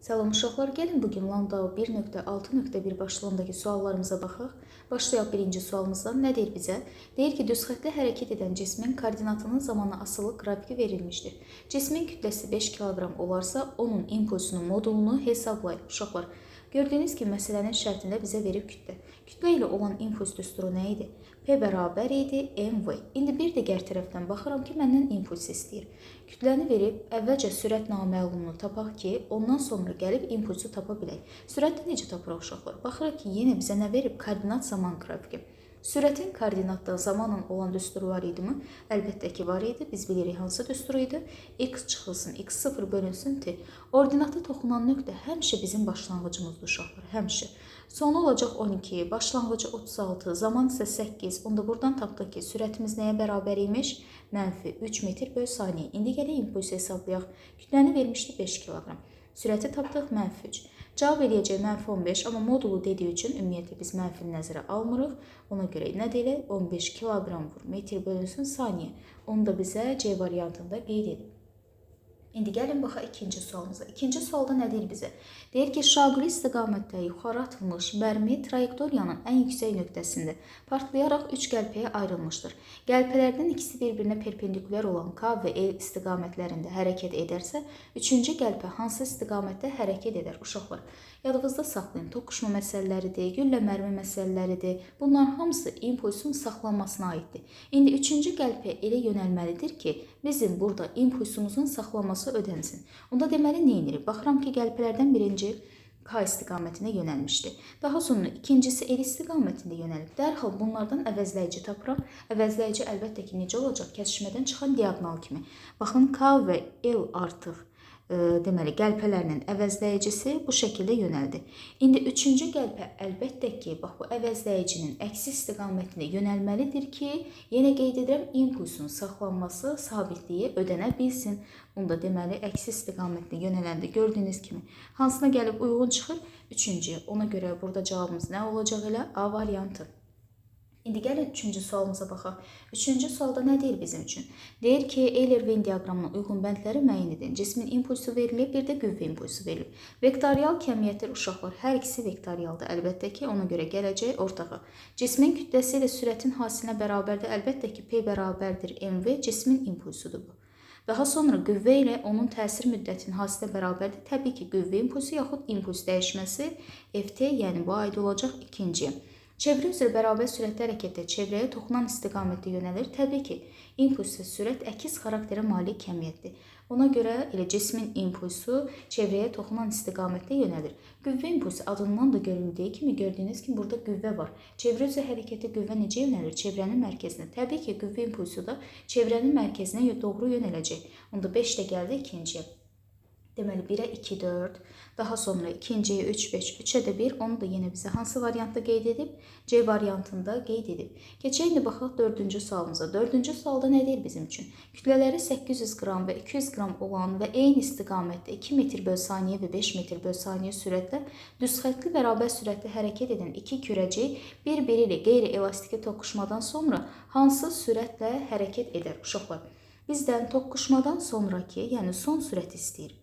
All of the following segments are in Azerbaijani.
Salam uşaqlar, gəlin bugün Landau 1.6.1 başlığındakı suallarımıza baxaq. Başlayaq birinci sualımızdan. Nə deyir bizə? Deyir ki, düz xəttlə hərəkət edən cismin koordinatının zamana asılı qrafiki verilmişdir. Cismin kütləsi 5 kiloqram olarsa, onun impulsunun modulunu hesablayın. Uşaqlar, gördüyünüz kimi məsələnin şərtində bizə verib kütlə. Kütlə ilə olan impuls düsturu nə idi? P bərabər idi mv. İndi bir digər tərəfdən baxıram ki, məndən impuls istəyir. Kütləni verib, əvvəlcə sürət naməlumunu tapaq ki, ondan sonra gəlib impulsu tapa bilək. Sürəti necə tapırıq uşaqlar? Baxırıq ki, yenə bizə nə verib? Koordinat zaman qrafiki. Sürətin koordinatda zamanla olan düsturu var idimi? Əlbəttə ki, var idi. Biz bilirik hansı düsturu idi? X çıxılsın, x0 bölünsün t. Ordinatda toxunan nöqtə həmişə bizim başlanğıcımızdır uşaqlar, həmişə. Sonu olacaq 12, başlanğıcı 36, zaman isə 8. Onda buradan tapdıq ki, sürətimiz nəyə bərabər imiş? Mənfi 3 metr böl saniyə. İndi gələk impulsu hesablayaq. Kütləni vermişdi 5 kiloqram. Sürəti tapdıq mənfi 3. Cavab eləyəcək mənfi 15, amma modulu dediyi üçün ümumiyyətlə biz mənfini nəzərə almırıq. Ona görə nə deyək? 15 kiloqram vur metr bölünsün saniyə. Onu da bizə C variantında qeyd edin. İndi gəlin baxaq ikinci sualımıza. İkinci sualda nə deyir bizə? Deyir ki, şaquli istiqamətdə yuxarı atılmış mərmi trayektoriyanın ən yüksək nöqtəsində partlayaraq 3 qəlpəyə ayrılmışdır. Qəlpələrdən ikisi bir-birinə perpendikulyar olan K və L istiqamətlərində hərəkət edərsə, üçüncü qəlpə hansı istiqamətdə hərəkət edər? Uşaqlar, yadınızda saxlayın. Toqquşma məsələləridir, güllə mərmi məsələləridir. Bunların hamısı impulsun saxlanmasına aiddir. İndi üçüncü qəlpə elə yönəlməlidir ki, bizim burada impulsumuzun saxlanması ödənsin. Onda deməli nə edirik? Baxıram ki, qəlpələrdən birinci K istiqamətinə yönəlmişdi. Daha sonra ikincisi L istiqamətində yönəlib. Dərhal bunlardan əvəzləyici tapıram. Əvəzləyici əlbəttə ki, necə olacaq? Kəsişmədən çıxan diaqonal kimi. Baxın, K və L artıq deməli, qəlpələrinin əvəzləyicisi bu şəkildə yönəldi. İndi üçüncü qəlpə əlbəttə ki, bax bu əvəzləyicinin əksi istiqamətinə yönəlməlidir ki, yenə qeyd edirəm, impulsun saxlanması sabitliyi ödənə bilsin. Bunda deməli, əksi istiqamətinə yönələndə gördüyünüz kimi hansına gəlib uyğun çıxır? Üçüncüyə. Ona görə burada cavabımız nə olacaq elə? A variantı. İndi gəlin üçüncü sualımıza baxaq. Üçüncü sualda nə deyir bizim üçün? Deyir ki, Euler-Venn diaqramına uyğun bəndləri müəyyən edin. Cismin impulsu verilib, bir də qüvvə impulsu verilib. Vektorial kəmiyyətlər uşaqlar, hər ikisi vektorialdır. Əlbəttə ki, ona görə gələcək ortağa. Cismin kütləsi ilə sürətin hasilinə bərabərdir. Əlbəttə ki, P bərabərdir mv, cismin impulsudur bu. Daha sonra qüvvə ilə onun təsir müddətinin hasilə bərabərdir. Təbii ki, qüvvə impulsu yaxud impuls dəyişməsi ft, yəni bu aid olacaq ikinciyə. Çevrə üzrə bərabər sürətli hərəkətdə çevrəyə toxunan istiqamətdə yönəlir. Təbii ki, impuls və sürət əks xarakterə malik kəmiyyətdir. Ona görə elə cismin impulsu çevrəyə toxunan istiqamətdə yönəlir. Qüvvə impulsu adından da görüldüyü kimi gördüyünüz kimi burada qüvvə var. Çevrə üzrə hərəkətdə qüvvə necə yönəlir? Çevrənin mərkəzinə. Təbii ki, qüvvə impulsu da çevrənin mərkəzinə doğru yönələcək. Onda 5 də gəldi ikinciyə. Deməli, 1-ə 2, 4, daha sonra ikinciyə 3, 5, 3-ə də 1, onu da yenə bizə hansı variantda qeyd edib? C variantında qeyd edib. Keçək indi baxaq dördüncü sualımıza. Dördüncü sualda nə deyir bizim üçün? Kütlələri 800 qram və 200 qram olan və eyni istiqamətdə 2 metr böl saniyə və 5 metr böl saniyə sürətlə düz xəttli bərabər sürətlə hərəkət edən iki kürəcik bir-biri ilə qeyri-elastiki toqquşmadan sonra hansı sürətlə hərəkət edər? Uşaqlar, bizdən toqquşmadan sonraki, yəni son sürət istəyir.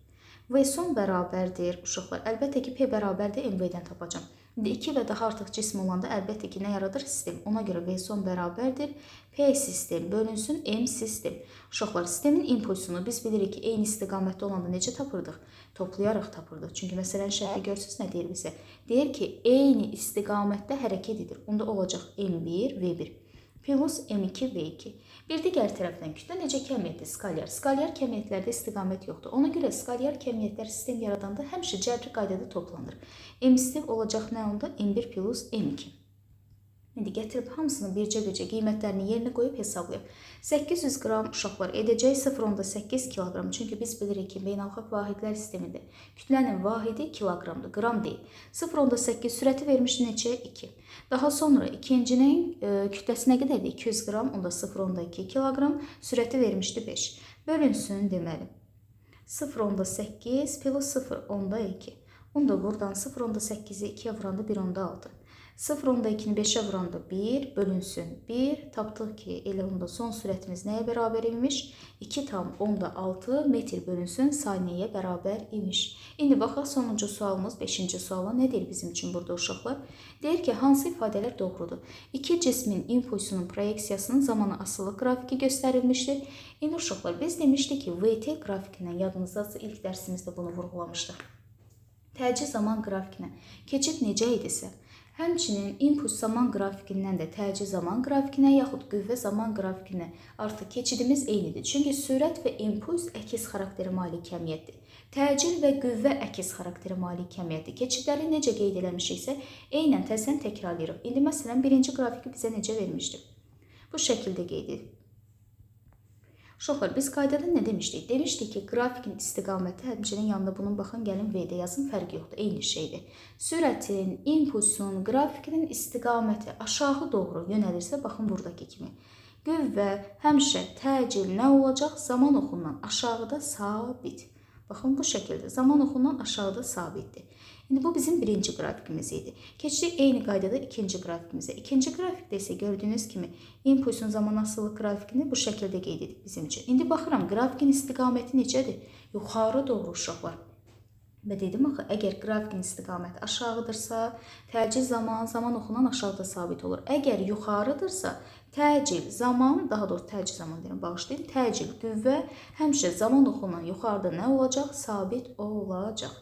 V son bərabərdir, uşaqlar. Əlbəttə ki, P bərabərdir, mv-dən tapacam. İndi 2 və daha artıq cism olanda əlbəttə ki, nə yaradır? Sistem. Ona görə V son bərabərdir. P sistem bölünsün M sistem. Uşaqlar, sistemin impulsunu biz bilirik ki, eyni istiqamətdə olanda necə tapırdıq? Toplayaraq tapırdıq. Çünki məsələn şərhi görürsünüz, nə deyir bizə? Deyir ki, eyni istiqamətdə hərəkət edir. Onda olacaq M1, V1. Plus M2, V2. Bir digər tərəfdən kütlə necə kəmiyyətdir? Skalyar. Skalyar kəmiyyətlərdə istiqamət yoxdur. Ona görə skalyar kəmiyyətlər sistem yaradanda həmişə cəbri qaydada toplanır. M sistem olacaq nə onda? M1 plus M2. İndi gətirib hamısını bircə-bircə qiymətlərini yerinə qoyub hesablayaq. 800 qram uşaqlar edəcək 0,8 kiloqram. Çünki biz bilirik ki, beynəlxalq vahidlər sistemində kütlənin vahidi kiloqramdır, qram deyil. 0,8 sürəti vermişdi neçə? 2. Daha sonra ikincinin kütləsi nə qədərdir? 200 qram, onda 0,2 kiloqram, sürəti vermişdi 5. Bölünsün deməli. 0,8 plus 0,2. Onda buradan 0,8-i 2-yə vuranda 1,6. 0,2-ni 5-ə vuranda 1 bölünsün 1. Tapdıq ki, elə onda son sürətimiz nəyə bərabər imiş? 2,6 metr bölünsün saniyəyə bərabər imiş. İndi baxaq sonuncu sualımız 5-ci suala nə deyir bizim üçün burada uşaqlar? Deyir ki, hansı ifadələr doğrudur? İki cismin impulsunun proyeksiyasının zamanı asılı qrafiki göstərilmişdir. İndi uşaqlar biz demişdik ki, VT qrafikindən yadınızdadsa ilk dərsimizdə bunu vurğulamışdıq. Təcil zaman qrafikinə keçid necə idisə, həmçinin impuls zaman qrafikindən də təcil zaman qrafikinə yaxud qüvvə zaman qrafikinə artıq keçidimiz eynidir. Çünki sürət və impuls əks xarakterə malik kəmiyyətdir. Təcil və qüvvə əks xarakterə malik kəmiyyətdir. Keçidləri necə qeyd eləmişiksə, eynən təzədən təkrarlayırıq. İndi məsələn, birinci qrafiki bizə necə vermişdir? Bu şəkildə qeyd edib. Uşaqlar, biz qaydada nə demişdik? Demişdik ki, qrafikin istiqaməti, həmçinin yanında bunun baxın, gəlin V-də yazın, fərqi yoxdur, eyni şeydir. Sürətin, impulsun, qrafikinin istiqaməti aşağı doğru yönəlirsə, baxın buradakı kimi. Qüvvə həmişə təcil nə olacaq? Zaman oxundan aşağıda sabit. Baxın, bu şəkildə zaman oxundan aşağıda sabitdir. İndi bu bizim birinci qrafikimiz idi. Keçdik eyni qaydada ikinci qrafikimizə. İkinci qrafikdə isə gördüyünüz kimi impulsun zaman asılı qrafikini bu şəkildə qeyd edib bizim üçün. İndi baxıram, qrafikin istiqaməti necədir? Yuxarı doğru uşaqlar. Və dedim axı, əgər qrafikin istiqaməti aşağıdırsa, təcil zaman oxunan aşağıda sabit olur. Əgər yuxarıdırsa, təcil zaman, daha doğrusu təcil zaman deyirəm, bağışlayın, təcil qüvvə həmişə zaman oxunan yuxarıda nə olacaq? Sabit olacaq.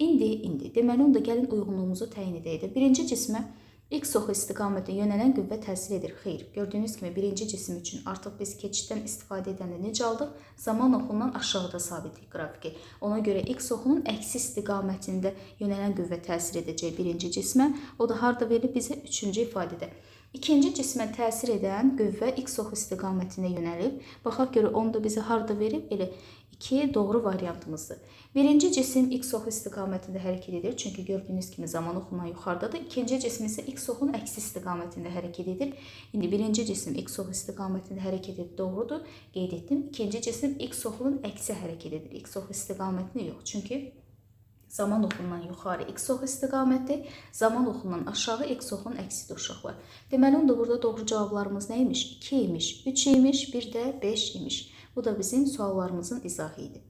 İndi deməli onda gəlin uyğunluğumuzu təyin edək. Birinci cismə X oxu istiqamətə yönələn qüvvə təsir edir. Xeyr, gördüyünüz kimi birinci cisim üçün artıq biz keçiddən istifadə edəndə necə aldıq? Zaman oxundan aşağıda sabitlik qrafiki. Ona görə X oxunun əksi istiqamətində yönələn qüvvə təsir edəcək birinci cismə. O da harda verilib bizə? Üçüncü ifadədə. İkinci cismə təsir edən qüvvə X oxu istiqamətində yönəlib. Baxaq görə onu da bizə harda verib? Elə 2 doğru variantımızdır. Birinci cisim X oxu istiqamətində hərəkət edir. Çünki gördüyünüz kimi zaman oxundan yuxarıdadır. İkinci cisim isə X oxunun əksi istiqamətində hərəkət edir. İndi birinci cisim X oxu istiqamətində hərəkət edir. Doğrudur. Qeyd etdim. İkinci cisim X oxunun əksi hərəkət edir. X oxu istiqamətində yox. Çünki zaman oxundan yuxarı X oxu istiqamətdir. Zaman oxundan aşağı X oxunun əksidir uşaqlar. Deməli, onda burada doğru cavablarımız nə imiş? 2 imiş, 3 imiş, bir də 5 imiş. Bu da bizim suallarımızın izahı idi.